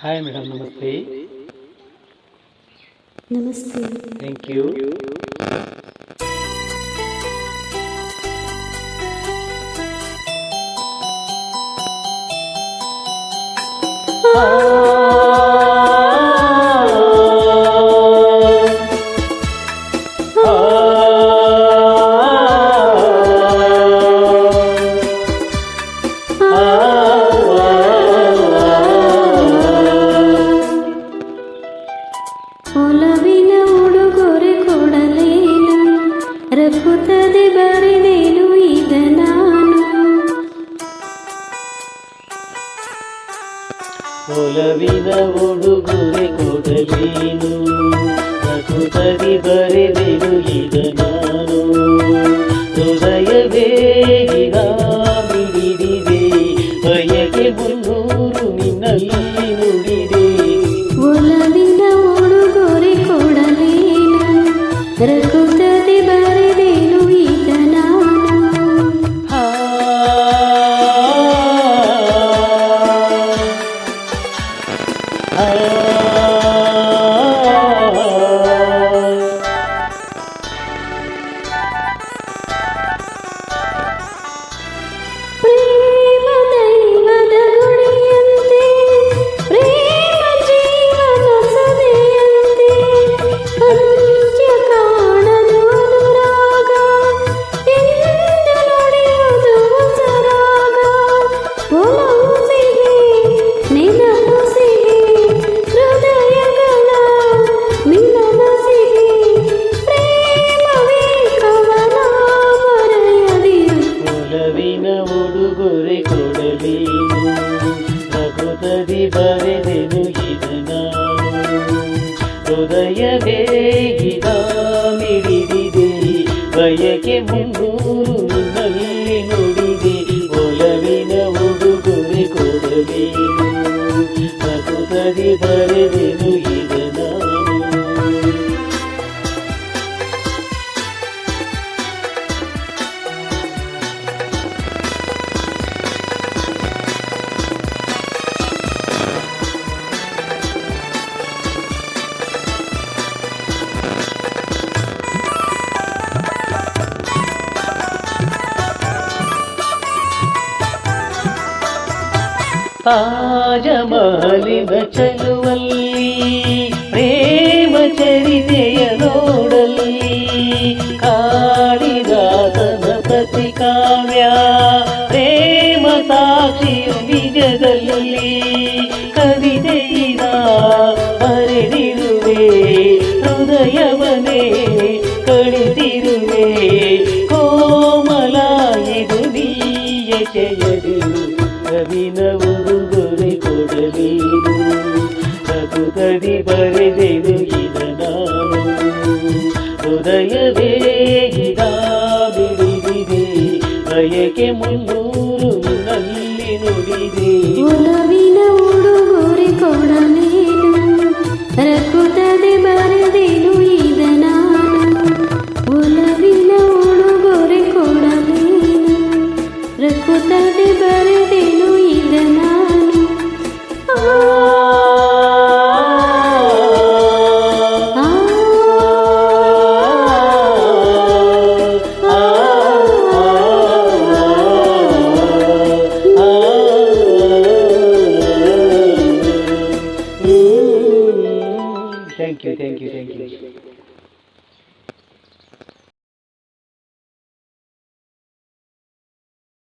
Hi madam, नमस्ते। नमस्ते। Thank you. ಒಲವಿನ ಉಡುಗೊರೆ ಕೊಡಲೇನು, ರಘುತ್ತದೆ ಬರೆದೇನು ಈಗ ನಾನು. ಒಲವಿನ ಉಡುಗೊರೆ ಕೊಡಲೇನು, ರಘುತ್ತದೆ ಬರೆದೆನು ಈಗ ನಾನು. ಹೃದಯವೇ ಈಗ ಮಿಡಿದಿದೆ, ಬಯಕೆ ಮುನ್ನೂರು ನಿನ್ನಲ್ಲಿ ನುಡಿದೆ. ಒಲವಿನ ಉಡುಗೊರೆ ಕೊಡಲೇನು, ರಘುತ್ತದೆ ಬರೆದೇನು ಈಗ ನಾನು. ಪ್ರೇಮ ದೈವದ ಗುಡಿಯಂತೆ, ಪ್ರೇಮ ಜೀವನ ಸದೆಯಂತೆ, ಅಂತ್ಯ ಕಾಣದು ಅನುರಾಗ, ಎಂದು ನುಡಿಯುವುದು ಹೊಸರಾಗ. ಒಲವು ಸಿಹಿ, ನೆನಪು ಸಿಹಿ, ಹೃದಯಗಳ ಮಿಲನ ಸಿಹಿ, ಪ್ರೇಮವೇ ಕವನ ಬರೆಯದಿರು. ಒಲವಿನ ಉಡುಗೊರೆ ಕೊಡಲೇನು, ರಘುದಲ್ಲಿ ಬರೆದೆನು ಈಗ ನಾನು. ಹೃದಯವೇ ಈಗ ಮಿಡಿದಿದೆ, ಬಯಕೆ ಮುನ್ನೂರು ನಿನ್ನಲ್ಲಿ ನುಡಿದೆ. ಒಲವಿನ ಉಡುಗೊರೆ ಕೊಡಲೇನು, ರಘುದಲ್ಲಿ ಬರೆದೆನು ಈಗ ನಾನು. ತಾಜಮಹಲಿನ ಚಲುವಲ್ಲಿ, ಪ್ರೇಮ ಚರಿತೆಯ ನೋಡಲಿ, ಕಾಳಿದಾಸನ ಪ್ರತಿಕಾವ್ಯ, ಪ್ರೇಮ ಸಾಕ್ಷಿಯು ನಿಜದಲ್ಲಿ. ಕವಿತೆಯಿನ ಬರೆದಿರುವೆ, ಹೃದಯವನೇ ಕಳಿಸಿರುವೆ, ಕೋಮಲ ಇದು ನೀಯ ಜಯದಿರು. ಕವಿನ ಉಡುಗೊರೆ ಕೊಡಲೇನು, ರಘುದಲ್ಲಿ ಬರೆದೆನು ಈಗ ನಾನು. ಹೃದಯವೇ ಈಗ ಬಿಡಿದಿದೆ, ಬಯಕೆ ಮುನ್ನೂರು ನಿನ್ನಲ್ಲಿ ನುಡಿದೆ. ಒಲವಿನ ಉಡುಗೊರೆ ಕೊಡಲೇನು, ರಘುತ್ತದೆ ಬರೆದೇನು ಈಗ ನಾನು. ಒಲವಿನ ಉಡುಗೊರೆ ಕೊಡಲೇನು, ರಘುತ್ತದೆ ಬರೆದೇನು ಈಗ ನಾನು. Thank you.